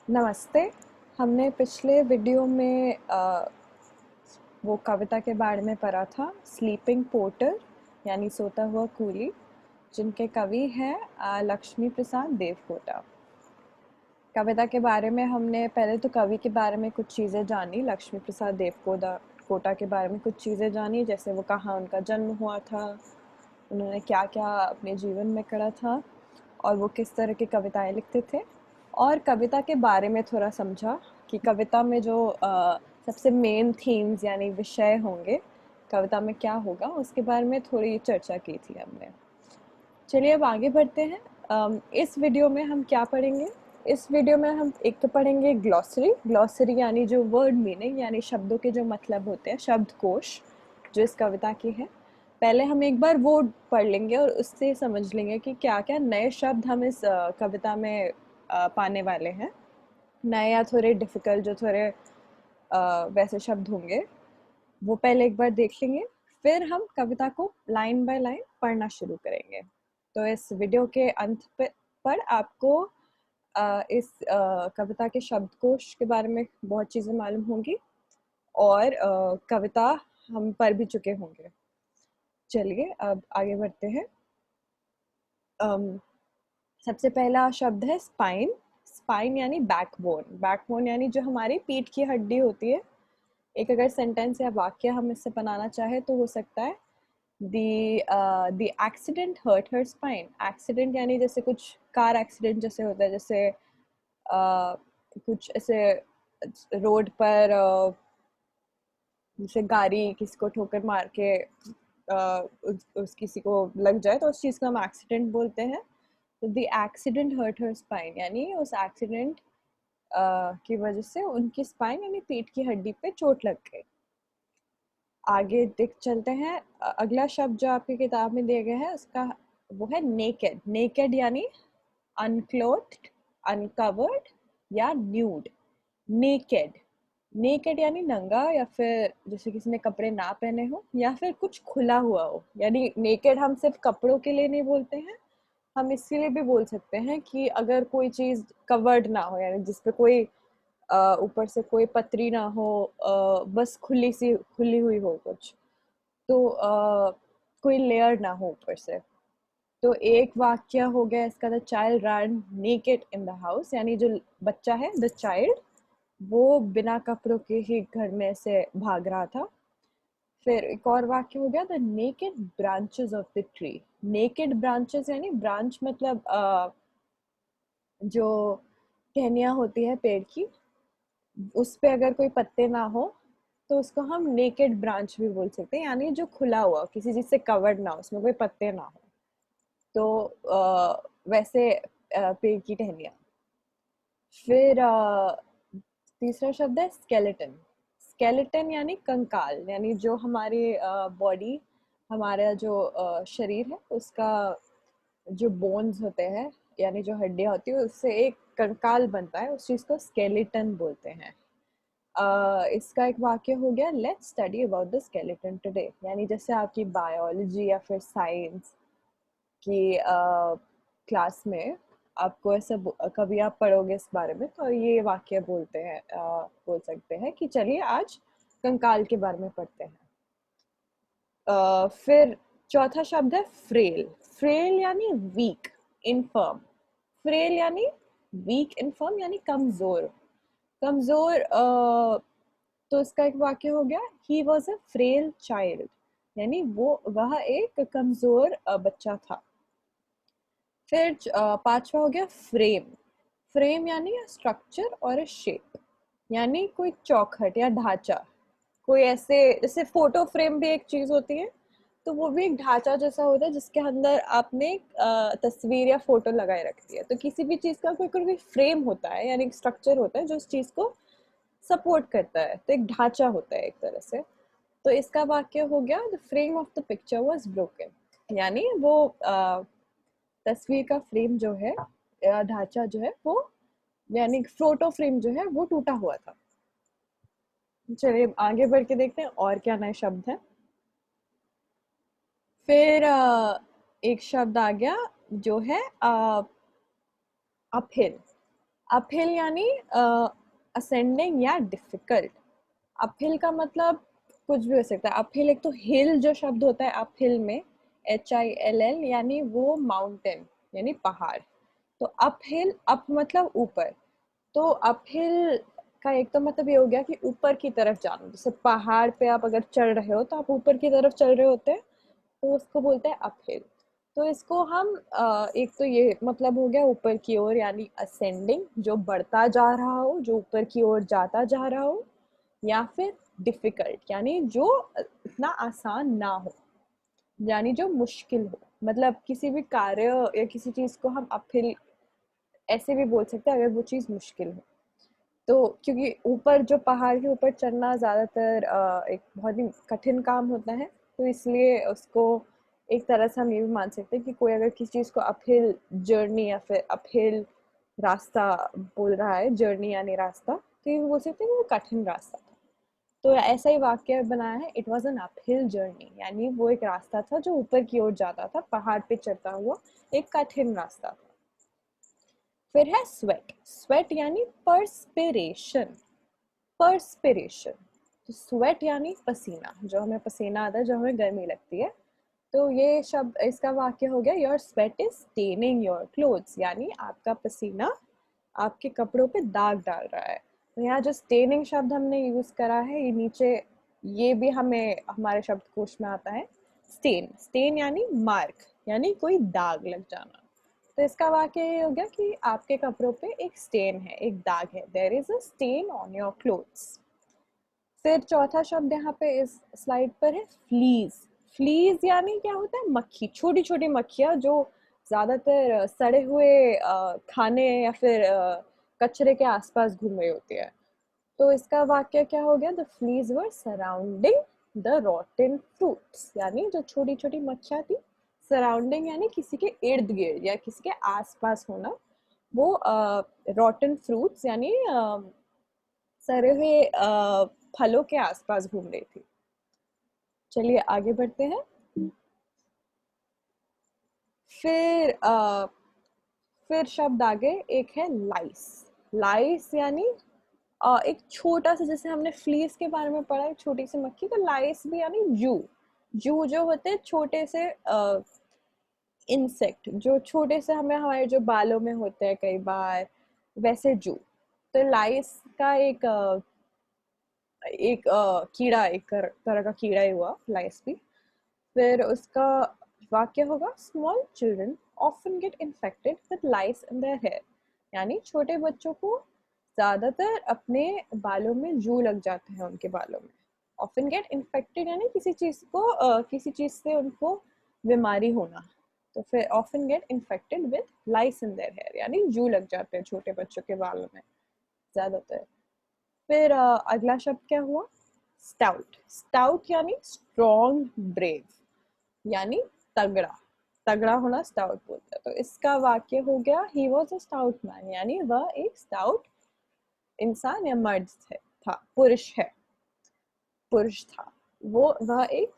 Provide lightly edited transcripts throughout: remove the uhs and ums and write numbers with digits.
नमस्ते। हमने पिछले वीडियो में वो कविता के बारे में पढ़ा था, स्लीपिंग पोर्टर यानी सोता हुआ कूली, जिनके कवि हैं लक्ष्मी प्रसाद देवकोटा। कविता के बारे में हमने पहले तो कवि के बारे में कुछ चीज़ें जानी, लक्ष्मी प्रसाद देवकोटा के बारे में कुछ चीज़ें जानी, जैसे वो कहाँ उनका जन्म हुआ था, उन्होंने क्या क्या अपने जीवन में करा था और वो किस तरह की कविताएं लिखते थे। और कविता के बारे में थोड़ा समझा कि कविता में जो सबसे मेन थीम्स यानी विषय होंगे, कविता में क्या होगा, उसके बारे में थोड़ी चर्चा की थी हमने। चलिए अब आगे बढ़ते हैं। इस वीडियो में हम क्या पढ़ेंगे? इस वीडियो में हम एक तो पढ़ेंगे ग्लॉसरी यानी जो वर्ड मीनिंग यानी शब्दों के जो मतलब होते हैं, शब्दकोश जो इस कविता की है। पहले हम एक बार वो पढ़ लेंगे और उससे समझ लेंगे कि क्या क्या नए शब्द हम इस कविता में पाने वाले हैं, नए या थोड़े डिफिकल्ट जो थोड़े वैसे शब्द होंगे, वो पहले एक बार देख लेंगे। फिर हम कविता को लाइन बाय लाइन पढ़ना शुरू करेंगे। तो इस वीडियो के अंत पर आपको इस कविता के शब्दकोश के बारे में बहुत चीज़ें मालूम होंगी और कविता हम पढ़ भी चुके होंगे। चलिए अब आगे बढ़ते हैं। सबसे पहला शब्द है स्पाइन। स्पाइन यानी बैकबोन। बैकबोन यानी जो हमारी पीठ की हड्डी होती है। एक अगर सेंटेंस या वाक्य हम इससे बनाना चाहे तो हो सकता है the accident hurt her spine। Accident यानी जैसे कुछ कार एक्सीडेंट जैसे होता है, जैसे कुछ ऐसे रोड पर जैसे गाड़ी किसी को ठोकर मार के उस किसी को लग जाए तो उस चीज़ को हम एक्सीडेंट बोलते हैं। तो the accident hurt her spine यानी उस एक्सीडेंट की वजह से उनकी स्पाइन यानी पीठ की हड्डी पे चोट लग गई। आगे देख चलते हैं। अगला शब्द जो आपकी किताब में दिया गया है उसका वो है नेकेड। नेकेड यानी अनक्लोथ्ड, अनकवर्ड या न्यूड। नेकेड, नेकेड यानी नंगा या फिर जैसे किसी ने कपड़े ना पहने हो या फिर कुछ खुला हुआ हो। यानी नेकेड हम सिर्फ कपड़ों के लिए नहीं बोलते हैं, हम इसीलिए भी बोल सकते हैं कि अगर कोई चीज़ कवर्ड ना हो यानी जिसपे कोई ऊपर से कोई पतरी ना हो, बस खुली हुई हो कुछ, तो कोई लेयर ना हो ऊपर से। तो एक वाक्य हो गया इसका, the child run naked in the house यानी जो बच्चा है द चाइल्ड वो बिना कपड़ों के ही घर में से भाग रहा था। फिर एक और वाक्य हो गया, the naked branches of the tree. Naked branches यानी ब्रांच मतलब जो टहनियाँ होती है पेड़ की, उस पे अगर कोई पत्ते ना हो तो उसको हम नेकेड ब्रांच भी बोल सकते हैं, यानी जो खुला हुआ किसी चीज से कवर्ड ना हो, उसमें कोई पत्ते ना हो, तो वैसे पेड़ की टहनियाँ। फिर तीसरा शब्द है स्केलेटन। स्केलेटन यानी कंकाल, यानी जो हमारी बॉडी, हमारा जो शरीर है उसका जो बोन्स होते हैं यानी जो हड्डियां होती है उससे एक कंकाल बनता है, उस चीज को स्केलेटन बोलते हैं। इसका एक वाक्य हो गया, let's study about the skeleton today. यानी जैसे आपकी बायोलॉजी या फिर साइंस की क्लास में आपको ऐसा कभी आप पढ़ोगे इस बारे में तो ये वाक्य बोलते हैं, बोल सकते हैं कि चलिए आज कंकाल के बारे में पढ़ते हैं। फिर चौथा शब्द है फ्रेल। फ्रेल यानी वीक, इनफर्म। फ्रेल यानी वीक, इनफर्म यानी कमजोर। कमजोर तो इसका एक वाक्य हो गया, he was a frail child यानी वह एक कमजोर बच्चा था। फिर पांचवा हो गया फ्रेम। फ्रेम यानी स्ट्रक्चर और शेप, यानी कोई चौखट या ढांचा, कोई ऐसे जैसे फोटो फ्रेम भी एक चीज होती है, तो वो भी एक ढांचा जैसा होता है जिसके अंदर आपने तस्वीर या फोटो लगाए रखती है। तो किसी भी चीज का कोई कोई फ्रेम होता है यानी एक स्ट्रक्चर होता है जो उस चीज को सपोर्ट करता है, तो एक ढांचा होता है एक तरह से। तो इसका वाक्य हो गया, the frame of the picture was broken यानी वो तस्वीर का फ्रेम जो है ढांचा जो है वो यानी फोटो फ्रेम जो है वो टूटा हुआ था। चलिए आगे बढ़ के देखते हैं और क्या नए शब्द हैं। फिर एक शब्द आ गया जो है अपहिल। अपहिल यानी असेंडिंग या डिफिकल्ट। अपहिल का मतलब कुछ भी हो सकता है। अपहिल, एक तो हिल जो शब्द होता है अपहिल में, HILL, यानी वो माउंटेन यानी पहाड़। तो अपहिल, अप मतलब ऊपर, तो अपहिल का एक तो मतलब ये हो गया कि ऊपर की तरफ जाना। जैसे पहाड़ पे आप अगर चढ़ रहे हो तो आप ऊपर की तरफ चल रहे होते हैं, तो उसको बोलते हैं अपहिल। तो इसको हम एक तो ये मतलब हो गया ऊपर की ओर यानी असेंडिंग, जो बढ़ता जा रहा हो, जो ऊपर की ओर जाता जा रहा हो, या फिर डिफिकल्ट यानी जो इतना आसान ना हो, यानी जो मुश्किल हो। मतलब किसी भी कार्य या किसी चीज को हम अपहिल ऐसे भी बोल सकते हैं अगर वो चीज मुश्किल हो। तो क्योंकि ऊपर जो पहाड़ के ऊपर चढ़ना ज़्यादातर एक बहुत ही कठिन काम होता है, तो इसलिए उसको एक तरह से हम ये भी मान सकते हैं कि कोई अगर किसी चीज़ को अपहिल जर्नी या फिर अपहिल रास्ता बोल रहा है, जर्नी यानी रास्ता, तो ये भी बोल सकते हैं कि वो कठिन रास्ता था। तो ऐसा ही वाक्य बनाया है, it was an uphill journey, यानी वो एक रास्ता था जो ऊपर की ओर जाता था, पहाड़ पे चढ़ता हुआ एक कठिन रास्ता था। फिर है स्वेट। स्वेट यानी परस्पिरेशन। परस्पिरेशन, तो स्वेट यानी पसीना, जो हमें पसीना आता है, जो हमें गर्मी लगती है। तो ये शब्द, इसका वाक्य हो गया, your sweat is staining your clothes, यानी आपका पसीना आपके कपड़ों पे दाग डाल रहा है। तो यहाँ जो स्टेनिंग शब्द हमने यूज करा है, ये नीचे ये भी हमें हमारे शब्दकोश में आता है। स्टेन, स्टेन यानी मार्क, यानी कोई दाग लग जाना। तो इसका वाक्य ये हो गया कि आपके कपड़ों पे एक स्टेन है, एक दाग है, there is a stain on your clothes. फिर चौथा शब्द यहाँ पे इस स्लाइड पर है फ्लीज। फ्लीज यानी क्या होता है? मक्खी, छोटी छोटी मक्खियाँ जो ज्यादातर सड़े हुए खाने या फिर कचरे के आसपास घूम रही होती है। तो इसका वाक्य क्या हो गया? The fleas were surrounding the रॉटन fruits, यानी जो छोटी छोटी मक्खियाँ थी, सराउंडिंग यानी किसी के इर्द गिर्द या किसी के आसपास होना, वो रॉटन फ्रूट्स यानी सड़े हुए फलों के आसपास घूम रही थी। चलिए आगे बढ़ते हैं। फिर फिर शब्द आगे एक है लाइस। लाइस यानी एक छोटा सा, जैसे हमने फ्लीस के बारे में पढ़ा, एक छोटी सी मक्खी, तो लाइस भी यानी जू। जू जो होते हैं छोटे से इंसेक्ट, जो छोटे से हमें हमारे जो बालों में होते हैं कई बार, वैसे जू। तो लाइस का एक कीड़ा, एक तरह का कीड़ा ही हुआ लाइस भी। फिर उसका वाक्य होगा, small children often get infected with lice in their hair, यानी छोटे बच्चों को ज्यादातर अपने बालों में जू लग जाते हैं, उनके बालों में। ऑफन गेट इन्फेक्टेड यानी किसी चीज को किसी चीज से उनको बीमारी होना। तो फिर often get infected with lice in their hair, यानी जू लग जाते हैं छोटे बच्चों के बालों में ज्यादातर। फिर अगला शब्द क्या हुआ? स्टाउट। स्टाउट यानी स्ट्रॉन्ग, ब्रेव, यानी तगड़ा। तगड़ा होना स्टाउट बोलते हैं। तो इसका वाक्य हो गया, he was a stout man, यानी वह एक स्टाउट इंसान या मर्द था, पुरुष है, पुरुष था वो, वह एक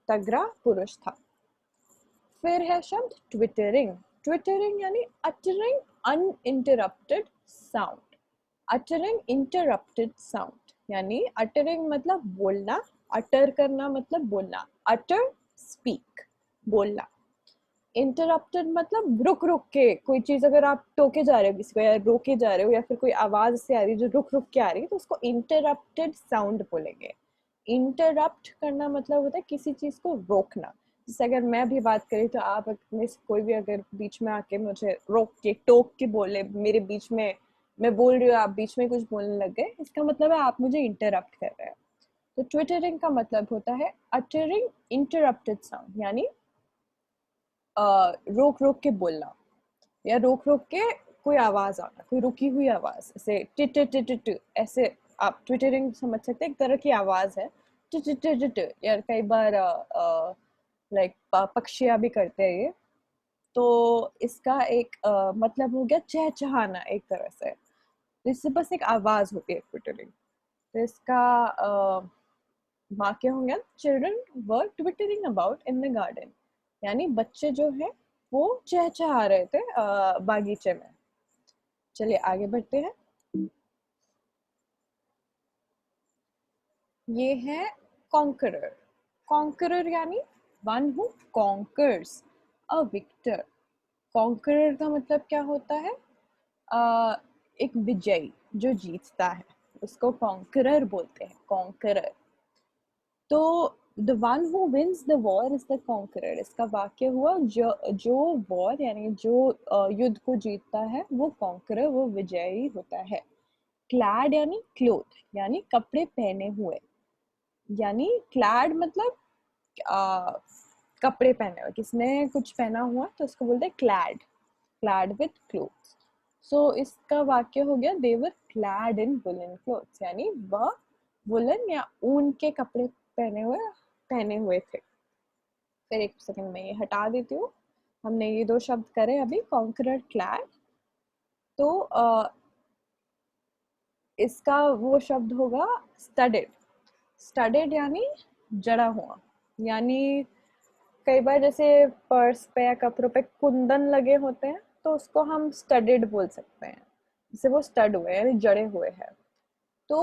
तगड़ा पुरुष था। फिर है शब्द ट्विटरिंग। ट्विटरिंग यानी uttering uninterrupted sound. Uttering interrupted sound, यानी अटरिंग मतलब बोलना, अटर करना मतलब बोलना, अटर स्पीक, बोलना। इंटरप्टेड मतलब रुक रुक के, कोई चीज अगर आप टोके जा रहे हो किसी को या रोके जा रहे हो, या फिर कोई आवाज से आ रही है जो रुक रुक के आ रही है, तो उसको इंटरप्टेड साउंड बोलेंगे। इंटरप्ट करना मतलब होता है किसी चीज को रोकना। जैसे अगर मैं भी बात करी तो आप में से कोई भी अगर बीच में आके मुझे रोक के टोक के बोले मेरे बीच में, मैं बोल रही हूँ आप बीच में कुछ बोलने लग गए, इसका मतलब है आप मुझे इंटरप्ट कर रहे हैं। तो ट्विटरिंग का मतलब होता है अटरिंग इंटरप्टेड साउंड, यानी रोक रोक के बोलना, या रोक रोक के कोई आवाज आना, कोई रुकी हुई आवाज, जैसे टिट टिट टिट टिट, ऐसे आप ट्विटरिंग समझ सकते हैं, एक तरह की आवाज है टिट टिट टिट टिट। या कई बार लाइक पक्षियां भी करते हैं ये। तो इसका एक मतलब हो गया चहचहाना एक तरह से, इससे बस एक आवाज होती है ट्विटरिंग। तो इसका वाक्य हो गया, children were twittering about in the garden, यानी बच्चे जो है वो चहचहा रहे थे बागीचे में। चलिए आगे बढ़ते हैं। ये है कॉन्करर। कॉन्करर यानी one who conquers, a victor. Conqueror का मतलब क्या होता है? एक विजयी जो जीतता है, उसको कॉन्करर बोलते हैं, कॉन्करर। तो the one who wins the war is the conqueror. इसका वाक्य हुआ जो जो वॉर यानी जो युद्ध को जीतता है वो कॉन्करर, वो विजयी होता है। क्लैड यानी क्लोथ यानी कपड़े पहने हुए, यानी क्लैड मतलब आ, कपड़े पहने हुए, किसने कुछ पहना हुआ तो उसको बोलते हैं क्लैड, क्लैड विथ क्लोथ्स। सो इसका वाक्य हो गया दे वर क्लैड इन वुलन क्लोथ्स, यानी वह वुलन या ऊन के कपड़े पहने हुए थे। फिर एक सेकंड में ये हटा देती हूँ। हमने ये दो शब्द करे अभी, कॉन्करर, क्लैड। तो इसका वो शब्द होगा स्टडेड। स्टडेड यानी जड़ा हुआ, यानी कई बार जैसे पर्स पे या कपड़ों पे कुंदन लगे होते हैं तो उसको हम स्टडेड बोल सकते हैं, जैसे वो स्टड हुए यानी जड़े हुए हैं। तो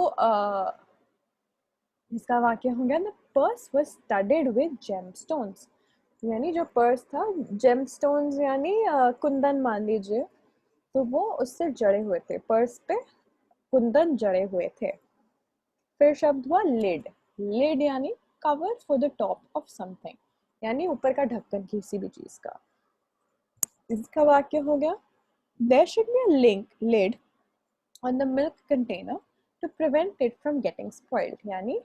इसका वाक्य हो गया the purse was studded with gemstones, यानी जो पर्स था, जेमस्टोन्स यानी कुंदन मान लीजिए, तो वो उससे जड़े हुए थे, पर्स पे कुंदन जड़े हुए थे। फिर शब्द हुआ लिड। लिड यानी cover for the top of something, यानी ऊपर का ढक्कन किसी भी चीज का। इसका वाक्य हो गया there should be a link lid on the milk container to prevent it from getting spoiled, यानी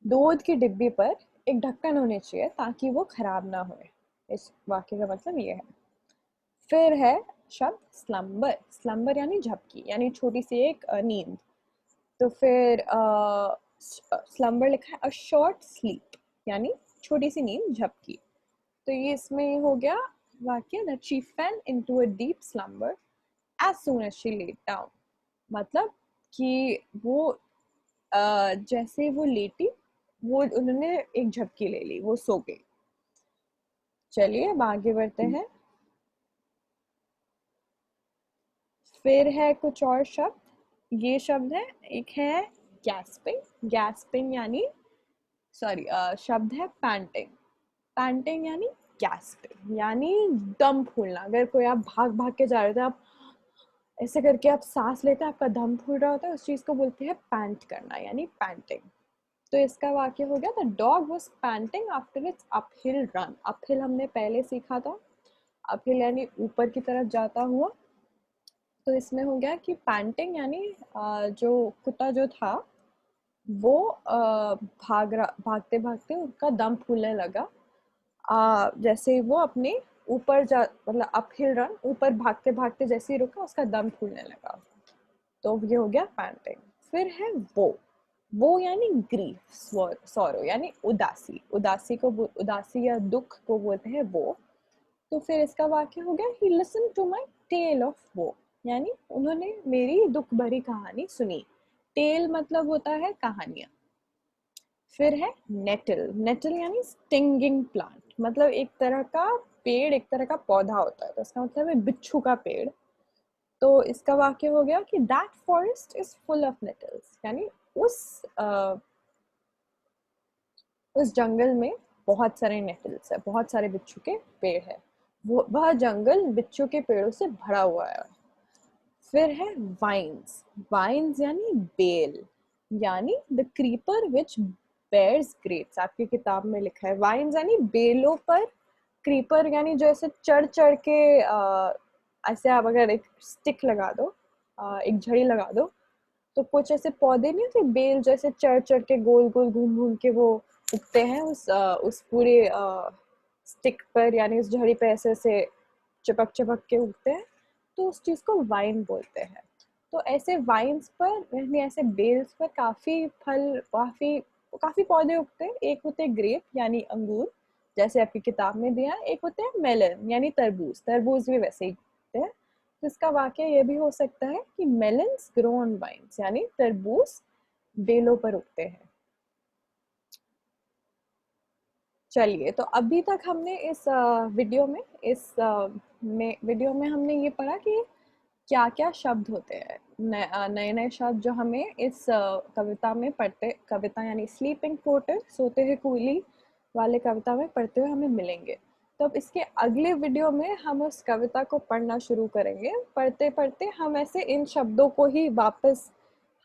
दूध की डिब्बी पर एक ढक्कन होने चाहिए ताकि वो खराब ना हो। इस वाक्य का मतलब ये है। फिर है शब्द स्लम्बर। स्लम्बर यानी झपकी, यानी छोटी सी एक नींद। तो फिर स्लम्बर लिखा है अ शॉर्ट स्लीप, यानी छोटी सी नींद, झपकी। तो ये इसमें हो गया वाक्य that she fell into a deep slumber as soon as she laid down, मतलब कि वो जैसे वो लेटी, वो उन्होंने एक झपकी ले ली, वो सो गई। चलिए अब आगे बढ़ते हैं। फिर है कुछ और शब्द। ये शब्द है, एक है गैस्पिंग। गैस्पिंग यानी सॉरी शब्द है पैंटिंग। पैंटिंग यानी गैस्पिंग, यानी दम फूलना। अगर कोई आप भाग भाग के जा रहे थे, आप ऐसे करके आप सांस लेते हैं, आपका दम फूल रहा होता है, उस चीज को बोलते हैं पैंट करना, यानी पैंटिंग। तो इसका वाक्य हो गया the dog was painting after it's uphill run. Uphill हमने पहले सीखा था, अपहिल यानी ऊपर की तरफ जाता हुआ। तो इसमें हो गया कि पैंटिंग यानी जो कुत्ता जो था वो भागते भागते उनका दम फूलने लगा, जैसे वो अपने ऊपर जा, मतलब अपहिल रन, ऊपर भागते भागते जैसे ही रुका उसका दम फूलने लगा। तो ये हो गया पैंटिंग। फिर है वो यानी ग्रीफ, सॉरो यानी उदासी। उदासी या दुख को बोलते हैं वो। तो फिर इसका वाक्य हो गया he listen to my tale of woe, यानी उन्होंने मेरी दुख भरी कहानी सुनी। टेल मतलब होता है कहानियां। फिर है नेटल। नेटल यानी स्टिंगिंग प्लांट, मतलब एक तरह का पेड़, एक तरह का पौधा होता है, तो इसका मतलब है बिच्छू का पेड़। तो इसका वाक्य हो गया कि that forest is full of nettles, यानी उस उस जंगल में बहुत सारे नेटल्स है, बहुत सारे बिच्छू के पेड़ है। वह जंगल बिच्छू के पेड़ों से भरा हुआ है। फिर है वाइन्स। वाइन्स यानी बेल, यानी the creeper which bears grapes, आपकी किताब में लिखा है। वाइन्स यानी बेलों पर, क्रीपर यानी जो ऐसे चढ़ चढ़ के ऐसे आप अगर एक स्टिक लगा दो, एक झड़ी लगा दो, तो कुछ ऐसे पौधे नहीं होते बेल जैसे चढ़ चढ़ के गोल गोल घूम घूम के वो उगते हैं उस पूरे स्टिक पर, यानी उस झड़ी पे ऐसे ऐसे चिपक चिपक के उगते हैं, तो उस चीज को वाइन बोलते हैं। तो ऐसे वाइन्स पर यानी ऐसे बेल्स पर काफी फल, काफी काफी पौधे उगते हैं। एक होते हैं ग्रेप यानी अंगूर, जैसे आपकी किताब में दिया है। एक होते हैं मेलन यानी तरबूज, तरबूज भी वैसे ही उगते हैं। तो इसका वाक्य ये भी हो सकता है कि मेलन्स ग्रो ऑन वाइन्स, यानी तरबूज बेलों पर उगते हैं। चलिए, तो अभी तक हमने इस वीडियो में हमने ये पढ़ा कि क्या-क्या शब्द होते हैं। नए-नए शब्द जो हमें इस कविता में पढ़ते, कविता यानी स्लीपिंग पोर्टर, सोते हुए कूली वाले कविता में पढ़ते हुए हमें मिलेंगे। तो अब इसके अगले वीडियो में हम उस कविता को पढ़ना शुरू करेंगे। पढ़ते-पढ़ते हम ऐसे इन शब्दों को ही वापस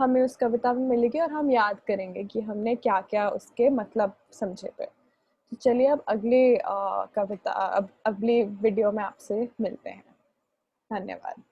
हमें उस कविता में मिलेगी और हम याद करेंगे कि हमने क्या-क्या उसके मतलब समझे थे। तो चलिए अब अगले वीडियो में आपसे मिलते हैं। धन्यवाद।